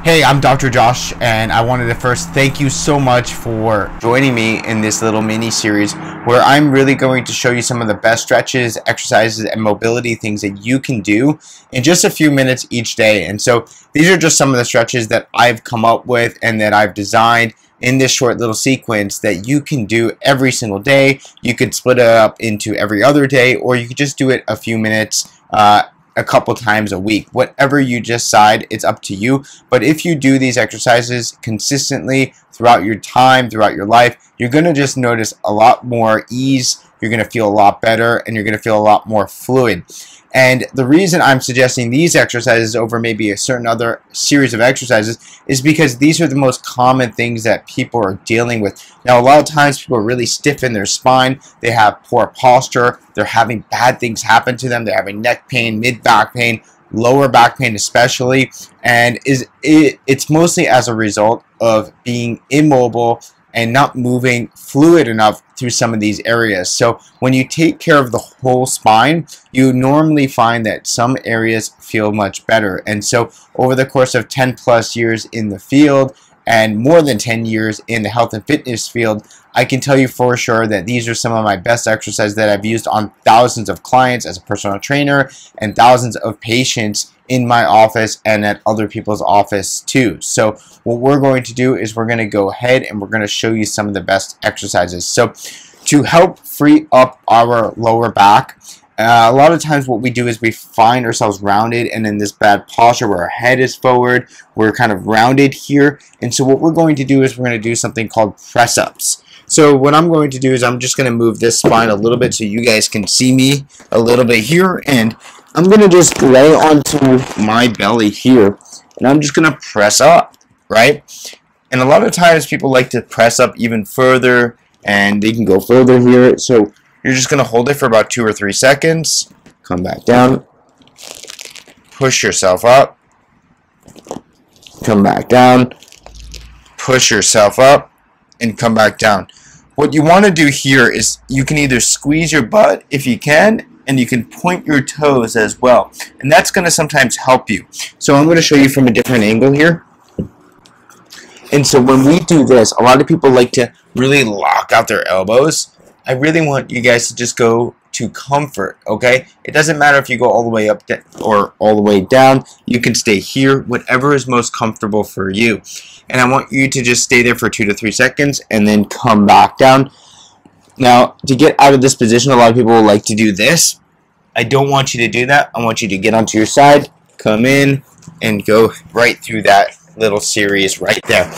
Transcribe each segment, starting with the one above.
Hey, I'm Dr. Josh, and I wanted to first thank you so much for joining me in this little mini series where I'm really going to show you some of the best stretches, exercises, and mobility things that you can do in just a few minutes each day. And so these are just some of the stretches that I've come up with and that I've designed in this short little sequence that you can do every single day. You could split it up into every other day, or you could just do it a few minutes a couple times a week. Whatever you decide, it's up to you. But if you do these exercises consistently throughout your time, throughout your life, you're going to just notice a lot more ease. You're going to feel a lot better, and you're going to feel a lot more fluid. And the reason I'm suggesting these exercises over maybe a certain other series of exercises is because these are the most common things that people are dealing with. Now, a lot of times people are really stiff in their spine. They have poor posture. They're having bad things happen to them. They're having neck pain, mid-back pain, lower back pain especially. And it's mostly as a result of being immobile and not moving fluid enough through some of these areas. So when you take care of the whole spine, you normally find that some areas feel much better. And so over the course of 10 plus years in the field and more than 10 years in the health and fitness field, I can tell you for sure that these are some of my best exercises that I've used on thousands of clients as a personal trainer and thousands of patients in my office and at other people's office too. So what we're going to do is we're going to go ahead and we're going to show you some of the best exercises. So to help free up our lower back, a lot of times what we do is we find ourselves rounded and in this bad posture where our head is forward, we're kind of rounded here. And so what we're going to do is we're going to do something called press-ups. So what I'm going to do is I'm just going to move this spine a little bit so you guys can see me a little bit here, and I'm going to just lay onto my belly here, and I'm just going to press up, right? And a lot of times people like to press up even further, and they can go further here. So you're just going to hold it for about 2 or 3 seconds, come back down, push yourself up, come back down, push yourself up, and come back down. What you want to do here is you can either squeeze your butt if you can, and you can point your toes as well. And that's going to sometimes help you. So I'm going to show you from a different angle here. And so when we do this, a lot of people like to really lock out their elbows. I really want you guys to just go to comfort, okay? It doesn't matter if you go all the way up or all the way down. You can stay here, whatever is most comfortable for you. And I want you to just stay there for 2 to 3 seconds and then come back down. Now, to get out of this position, a lot of people will like to do this. I don't want you to do that. I want you to get onto your side, come in, and go right through that little series right there.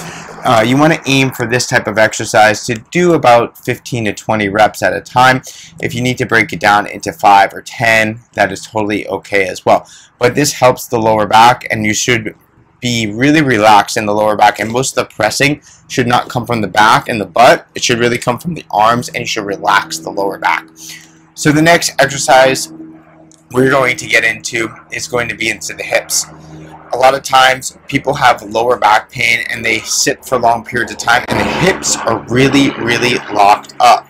You want to aim for this type of exercise to do about 15 to 20 reps at a time. If you need to break it down into 5 or 10, that is totally okay as well. But this helps the lower back, and you should be really relaxed in the lower back, and most of the pressing should not come from the back and the butt. It should really come from the arms, and you should relax the lower back. So the next exercise we're going to get into is going to be into the hips. A lot of times people have lower back pain and they sit for long periods of time and the hips are really locked up.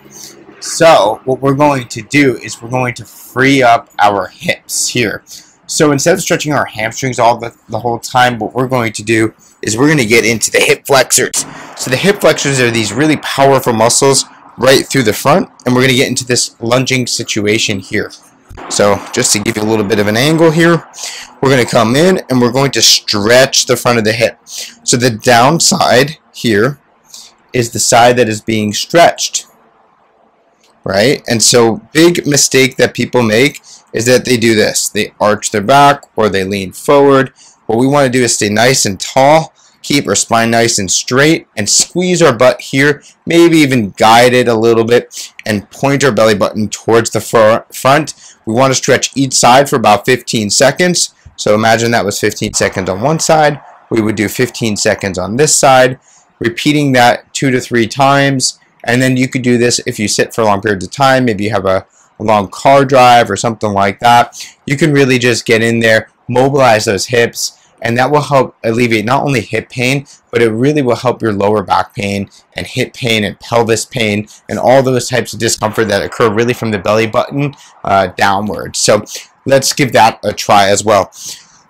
So what we're going to do is we're going to free up our hips here. So instead of stretching our hamstrings all the whole time, what we're going to do is we're going to get into the hip flexors. So the hip flexors are these really powerful muscles right through the front, and we're going to get into this lunging situation here. So just to give you a little bit of an angle here, we're going to come in and we're going to stretch the front of the hip. So the downside here is the side that is being stretched, right? And so big mistake that people make is that they do this. They arch their back or they lean forward. What we want to do is stay nice and tall, keep our spine nice and straight, and squeeze our butt here, maybe even guide it a little bit, and point our belly button towards the front. We want to stretch each side for about 15 seconds. So imagine that was 15 seconds on one side. We would do 15 seconds on this side, repeating that 2 to 3 times. And then you could do this if you sit for long periods of time. Maybe you have a long car drive or something like that. You can really just get in there, mobilize those hips, and that will help alleviate not only hip pain, but it really will help your lower back pain and hip pain and pelvis pain and all those types of discomfort that occur really from the belly button downward. So let's give that a try as well.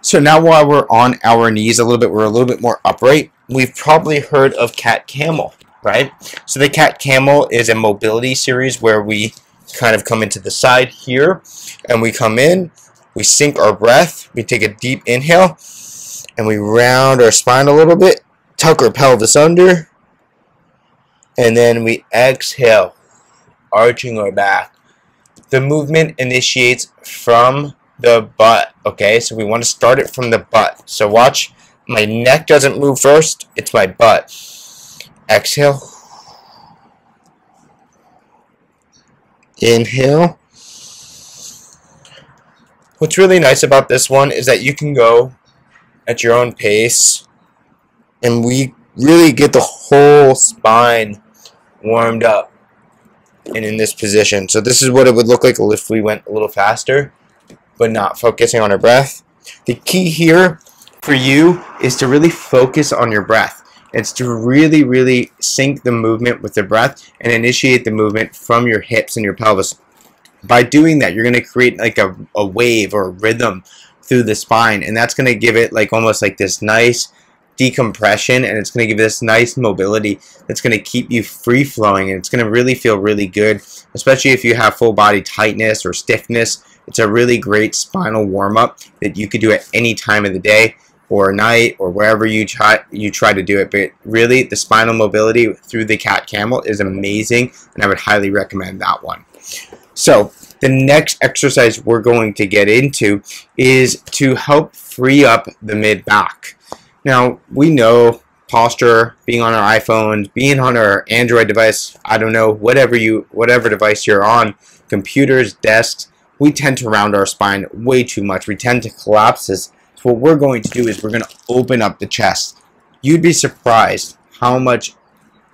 So now while we're on our knees a little bit, we're a little bit more upright. We've probably heard of cat camel, right? So the cat camel is a mobility series where we kind of come into the side here, and we come in, we sink our breath, we take a deep inhale, and we round our spine a little bit, tuck our pelvis under, and then we exhale, arching our back. The movement initiates from the butt, okay? So we want to start it from the butt. So watch, my neck doesn't move first, it's my butt. Exhale. Inhale. What's really nice about this one is that you can go at your own pace, and we really get the whole spine warmed up and in this position. So this is what it would look like if we went a little faster, but not focusing on our breath. The key here for you is to really focus on your breath. It's to really, really sync the movement with the breath and initiate the movement from your hips and your pelvis. By doing that, you're going to create like a wave or a rhythm through the spine, and that's going to give it like almost like this nice decompression, and it's going to give this nice mobility that's going to keep you free flowing, and it's going to really feel really good, especially if you have full body tightness or stiffness. It's a really great spinal warm-up that you could do at any time of the day or night or wherever you try to do it. But really, the spinal mobility through the cat camel is amazing, and I would highly recommend that one. So the next exercise we're going to get into is to help free up the mid-back. Now, we know posture, being on our iPhones, being on our Android device, I don't know, whatever device you're on, computers, desks, we tend to round our spine way too much. We tend to collapse this. So what we're going to do is we're going to open up the chest. You'd be surprised how much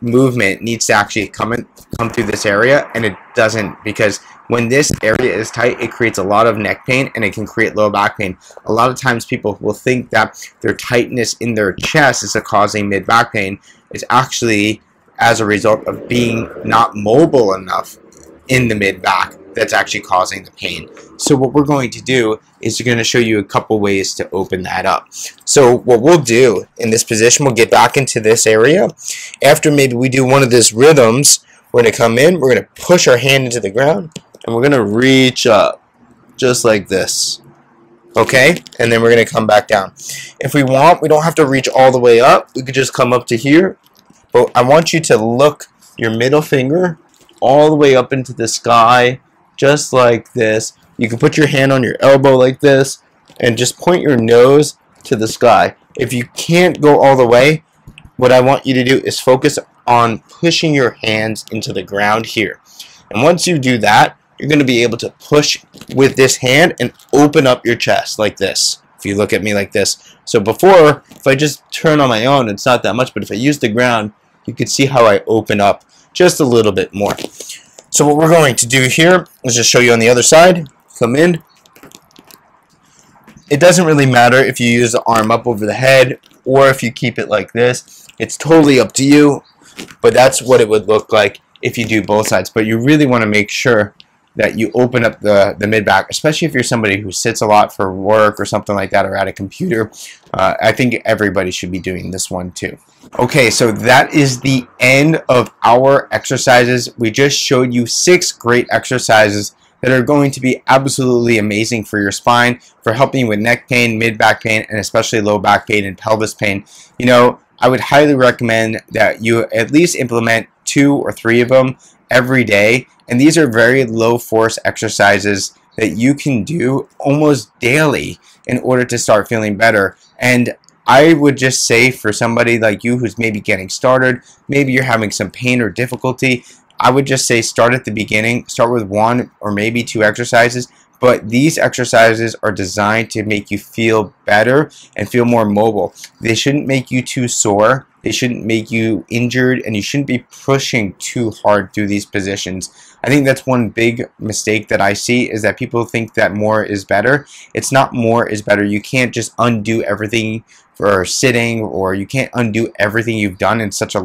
movement needs to actually come through this area, and it doesn't, because when this area is tight, it creates a lot of neck pain and it can create low back pain. A lot of times people will think that their tightness in their chest is causing mid back pain. It's actually as a result of being not mobile enough in the mid back that's actually causing the pain. So what we're going to do is we're going to show you a couple ways to open that up. So what we'll do in this position, we'll get back into this area. After maybe we do one of these rhythms, we're going to come in, we're going to push our hand into the ground, and we're going to reach up just like this. Okay? And then we're going to come back down. If we want, we don't have to reach all the way up. We could just come up to here. But I want you to look your middle finger all the way up into the sky, just like this. You can put your hand on your elbow like this and just point your nose to the sky. If you can't go all the way, what I want you to do is focus on pushing your hands into the ground here. And once you do that, you're going to be able to push with this hand and open up your chest like this. If you look at me like this. So before, if I just turn on my own, it's not that much, but if I use the ground, you can see how I open up just a little bit more. So what we're going to do here is just show you on the other side. Come in. It doesn't really matter if you use the arm up over the head or if you keep it like this. It's totally up to you, but that's what it would look like if you do both sides. But you really want to make sure that you open up the mid-back, especially if you're somebody who sits a lot for work or something like that, or at a computer. I think everybody should be doing this one too. Okay, so that is the end of our exercises. We just showed you 6 great exercises that are going to be absolutely amazing for your spine, for helping you with neck pain, mid-back pain, and especially low back pain and pelvis pain. You know, I would highly recommend that you at least implement 2 or 3 of them every day. And these are very low force exercises that you can do almost daily in order to start feeling better. And I would just say for somebody like you who's maybe getting started, maybe you're having some pain or difficulty, I would just say start at the beginning, start with 1 or maybe 2 exercises. But these exercises are designed to make you feel better and feel more mobile. They shouldn't make you too sore. They shouldn't make you injured, and you shouldn't be pushing too hard through these positions. I think that's one big mistake that I see, is that people think that more is better. It's not more is better. You can't just undo everything for sitting, or you can't undo everything you've done in such a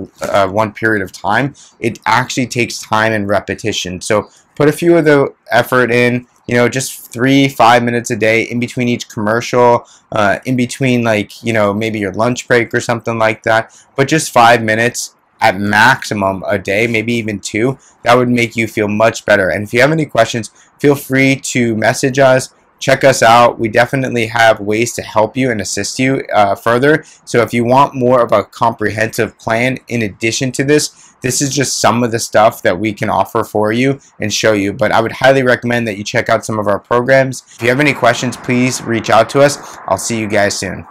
one period of time. It actually takes time and repetition. So put a few of the effort in, you know, just 3-5 minutes a day in between each commercial, in between, like, you know, maybe your lunch break or something like that, but just 5 minutes at maximum a day, maybe even 2. That would make you feel much better. And if you have any questions, feel free to message us. Check us out. We definitely have ways to help you and assist you further. So if you want more of a comprehensive plan in addition to this, this is just some of the stuff that we can offer for you and show you. But I would highly recommend that you check out some of our programs. If you have any questions, please reach out to us. I'll see you guys soon.